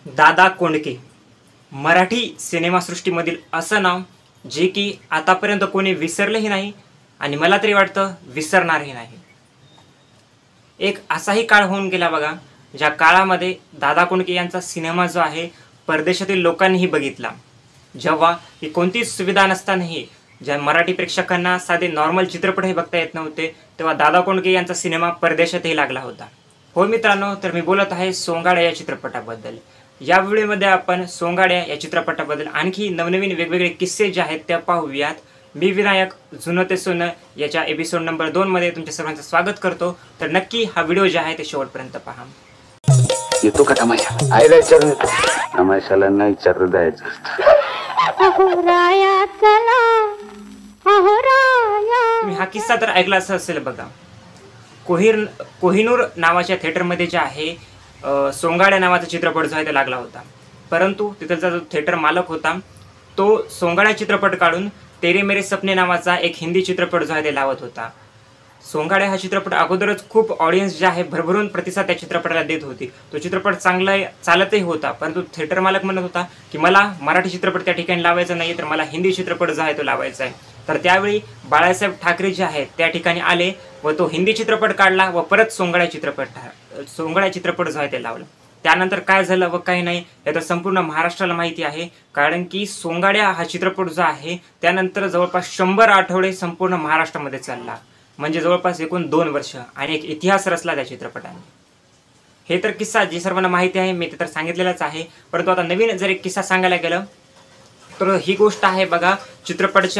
दादा कोंडके मराठी सिनेमासृष्टीमधील असं नाव जे की आतापर्यंत कोणी विसरलेही नाही आणि मला तरी वाटतं विसरणारही नाही। एक असाही काळ होऊन गेला बघा, ज्या काळामध्ये दादा कोंडके यांचा सिनेमा जो आहे परदेशातील लोकांनीही बघितला। जेव्हा ही कोणतीच सुविधा नसतानाही ज्या मराठी प्रेक्षकांना साधे नॉर्मल चित्रपटही बघता येत नव्हते, तेव्हा दादा कोंडके यांचा सिनेमा परदेशातही लागला होता। हो मित्रांनो, तर मी बोलत आहे सोंगाड्या या चित्रपटाबद्दल। या व्हिडिओमध्ये आपण सोंगाड्या या चित्रपटाबद्दल आणखी नवनवीन वेगवेगळे किस्से जे आहेत ते पाहूयात। मी विनायक जुनं ते सोनं याच्या एपिसोड नंबर 2 मध्ये तुमच्या सर्वांचं स्वागत करतो। तर नक्की हा व्हिडिओ जे आहे ते शेवटपर्यंत पहा। येतो का तमाशा? आयला विचारून तमाशाला नाही विचारू द्यायचं तुम्ही हा किस्सा तर ऐकलाच असेल बघा। कोहिनूर नावाच्या थिएटरमध्ये जे आहे सोंगाड्या नावाचा चित्रपट जो आहे ते लागला होता, परंतु तिथलचा जो थिएटर मालक होता तो सोंगाड्या चित्रपट काढून तेरे मेरे सपने नावाचा एक हिंदी चित्रपट जो आहे ते लावत होता। सोंगाड्या हा चित्रपट अगोदरच खूप ऑडियन्स जे आहे भरभरून प्रतिसाद त्या चित्रपटाला देत होती। तो चित्रपट चांगला चालतही होता, परंतु थिएटर मालक म्हणत होता की मला मराठी चित्रपट त्या ठिकाणी लावायचा नाही, तर मला हिंदी चित्रपट जो आहे तो लावायचा आहे। तर त्यावेळी बाळासाहेब ठाकरे जे आहेत त्या ठिकाणी आले व तो हिंदी चित्रपट काढला व परत सोंगाड्या चित्रपट जो आहे ते लावला। त्यानंतर काय झालं व काही नाही याचं संपूर्ण महाराष्ट्राला माहिती आहे, कारण की सोंगाड्या हा चित्रपट जो आहे त्यानंतर जवळपास 100 आठवडे संपूर्ण महाराष्ट्रामध्ये चालला, म्हणजे जवळपास एकूण 2 वर्ष, आणि एक इतिहास रचला त्या चित्रपटाने। हे तर किस्सा जे सर्वांना माहिती आहे, मी ते तर सांगितलेलाच आहे, परंतु आता नवीन जर एक किस्सा सांगायला गेलं तर ही गोष्ट आहे बघा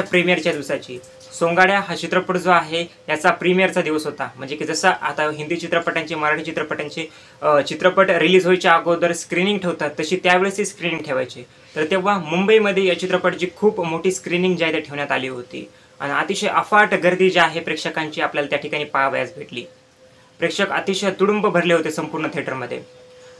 प्रीमियरच्या दिवसाची। सोंगाड्या हा चित्रपट जो आहे याचा प्रीमियरचा दिवस होता, म्हणजे की जसं आता हिंदी चित्रपटांचे मराठी चित्रपटांचे चित्रपट रिलीज व्हायच्या अगोदर स्क्रीनिंग ठेवतात, तशी त्यावेळेस स्क्रीनिंग ठेवायची। तर तेव्हा मुंबईमध्ये या चित्रपटाची खूप मोठी स्क्रीनिंग जी आहे ते ठेवण्यात आली होती आणि अतिशय अफाट गर्दी जी आहे प्रेक्षकांची आपल्याला त्या ठिकाणी पाहावयास भेटली। प्रेक्षक अतिशय तुडुंब भरले होते संपूर्ण थिएटरमध्ये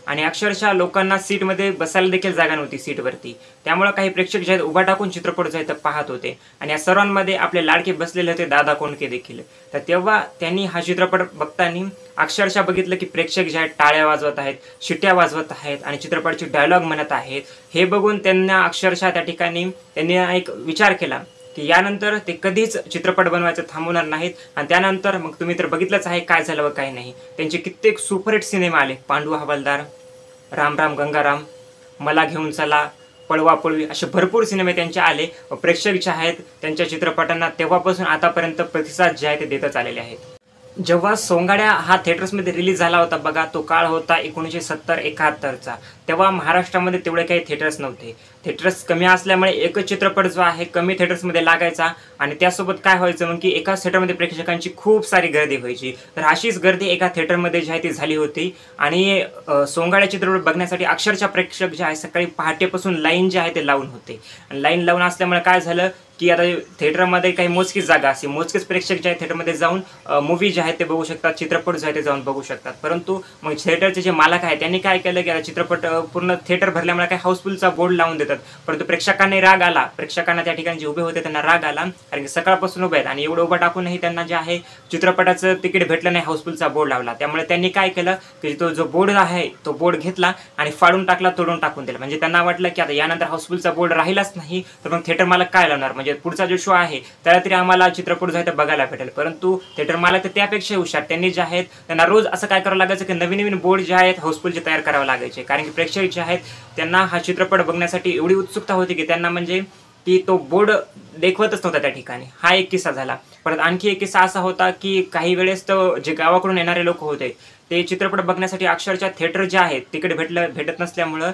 आणि अक्षरशः लोकांना सीटमध्ये बसायला देखील जागा नव्हती सीटवरती, त्यामुळे काही प्रेक्षक जे आहेत उभा टाकून चित्रपट जो आहे ते पाहत होते आणि या सर्वांमध्ये आपले लाडके बसलेले होते दादा कोंडके देखील। तर तेव्हा त्यांनी हा चित्रपट बघताना अक्षरशः बघितलं की प्रेक्षक जे आहेत टाळ्या वाजवत आहेत, शिट्ट्या वाजवत आहेत आणि चित्रपटाचे डायलॉग म्हणत आहेत। हे बघून त्यांना अक्षरशः त्या ठिकाणी त्यांनी एक विचार केला की यानंतर ते कधीच चित्रपट बनवायचं थांबवणार नाहीत। आणि त्यानंतर मग तुम्ही तर बघितलंच आहे काय झालं व काय नाही। त्यांचे कित्येक सुपरहिट सिनेमा आले, पांडू हवालदार, राम राम गंगाराम, मला घेऊन चला, पळवा पळवी, असे भरपूर सिनेमे त्यांचे आले व प्रेक्षक जे आहेत त्यांच्या चित्रपटांना तेव्हापासून आतापर्यंत प्रतिसाद जे आहे ते देतच आलेले आहेत। जेव्हा सोंगाड्या हा थिएटर्समध्ये रिलीज झाला होता बघा, तो काळ होता 1970-71चा। तेव्हा महाराष्ट्रामध्ये तेवढे काही थिएटर्स नव्हते, थिएटर्स कमी असल्यामुळे एकच चित्रपट जो आहे कमी थिएटर्समध्ये लागायचा आणि त्यासोबत काय व्हायचं मग की एकाच थिएटरमध्ये प्रेक्षकांची खूप सारी गर्दी व्हायची। तर अशीच गर्दी एका थिएटरमध्ये जी आहे ती झाली होती आणि सोंगाड्या चित्रपट बघण्यासाठी अक्षरशः प्रेक्षक जे आहे सकाळी पहाटेपासून लाईन जे आहे ते लावून होते आणि लाईन लावून असल्यामुळे काय झालं की आता थिएटरमध्ये काही मोजकीच जागा असते, मोजकेच प्रेक्षक जे आहे थिएटरमध्ये जाऊन मूवी जे आहे ते बघू शकतात, चित्रपट जे आहे ते जाऊन बघू शकतात। परंतु मग थिएटरचे जे मालक आहेत त्यांनी काय केलं की आता चित्रपट पूर्ण थिएटर भरल्यामुळे काही हाऊसफुलचा बोर्ड लावून देतात, परंतु प्रेक्षकांना राग आला, प्रेक्षकांना त्या ठिकाणी जे उभे होते त्यांना राग आला, कारण की सकाळपासून उभे आहेत आणि एवढं उभं टाकूनही त्यांना जे आहे चित्रपटाचं तिकीट भेटलं नाही, हाऊसफुलचा बोर्ड लावला। त्यामुळे त्यांनी काय केलं की तो जो बोर्ड आहे तो बोर्ड घेतला आणि फाडून टाकला, तोडून टाकून दिला। म्हणजे त्यांना वाटलं की आता यानंतर हाऊसफुलचा बोर्ड राहिलाच नाही तर मग थिएटर मालक काय लावणार, म्हणजे पुढचा जो शो आहे त्याला तरी आम्हाला चित्रपट जो आहे ते बघायला भेटेल। परंतु थिएटर मालक तर त्यापेक्षा हुशार, त्यांनी जे आहेत त्यांना रोज असं काय करावं लागायचं की नवीन नवीन बोर्ड जे आहेत हाऊसफुलचे तयार करावे लागायचे, कारण की प्रेक्षक जे आहेत त्यांना हा चित्रपट बघण्यासाठी एवढी उत्सुकता होती की त्यांना म्हणजे की तो बोर्ड देखवतच नव्हता त्या ठिकाणी। हा एक किस्सा झाला। परत आणखी एक किस्सा असा होता की काही वेळेस तर जे गावाकडून येणारे लोक होते ते चित्रपट बघण्यासाठी अक्षरशः थिएटर जे आहे तिकीट भेटत नसल्यामुळं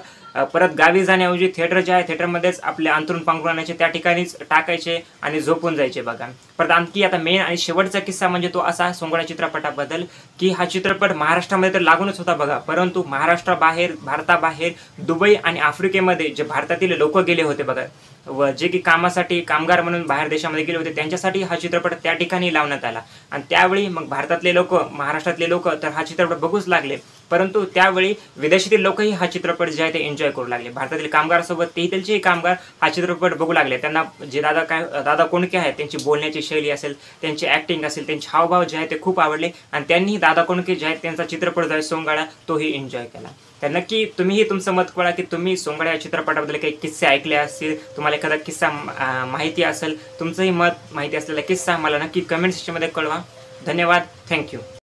परत गावी जाण्याऐवजी थिएटर जे आहे थिएटरमध्येच आपले अंथरूण पांघरूण आणायचे, त्या ठिकाणीच टाकायचे आणि झोपून जायचे बघा। परत आणखी आता मेन आणि शेवटचा किस्सा म्हणजे तो असा सोंगाड्या चित्रपटाबद्दल की हा चित्रपट महाराष्ट्रामध्ये तर लागूनच होता बघा, परंतु महाराष्ट्राबाहेर, भारताबाहेर, दुबई आणि आफ्रिकेमध्ये जे भारतातील लोक गेले होते बघा व जे की कामासाठी कामगार म्हणून बाहेर देशामध्ये गेले होते त्यांच्यासाठी हा चित्रपट त्या ठिकाणी लावण्यात आला आणि त्यावेळी मग भारतातले लोक, महाराष्ट्रातले लोक तर हा चित्रपट बघूच लागले, परंतु त्यावेळी विदेशातील लोकही हा चित्रपट जे आहे ते एन्जॉय करू लागले। भारतातील कामगारासोबत तेथीलचे कामगार हा चित्रपट बघू लागले। त्यांना जे दादा कोंडके आहेत त्यांची बोलण्याची शैली असेल, त्यांची ॲक्टिंग असेल, त्यांचे हावभाव जे आहे ते खूप आवडले आणि त्यांनी दादा कोंडके जे आहेत त्यांचा चित्रपट जो आहे सोंगाड्या तोही एन्जॉय केला। तर नक्की तुम्हीही तुमचं मत कळवा की तुम्ही सोंगाड्या या चित्रपटाबद्दल काही किस्से ऐकले असतील, तुम्हाला एखादा किस्सा माहिती असेल, तुमचंही मत माहिती असलेला किस्सा मला नक्की कमेंट सेक्शनमध्ये कळवा. धन्यवाद. थँक्यू.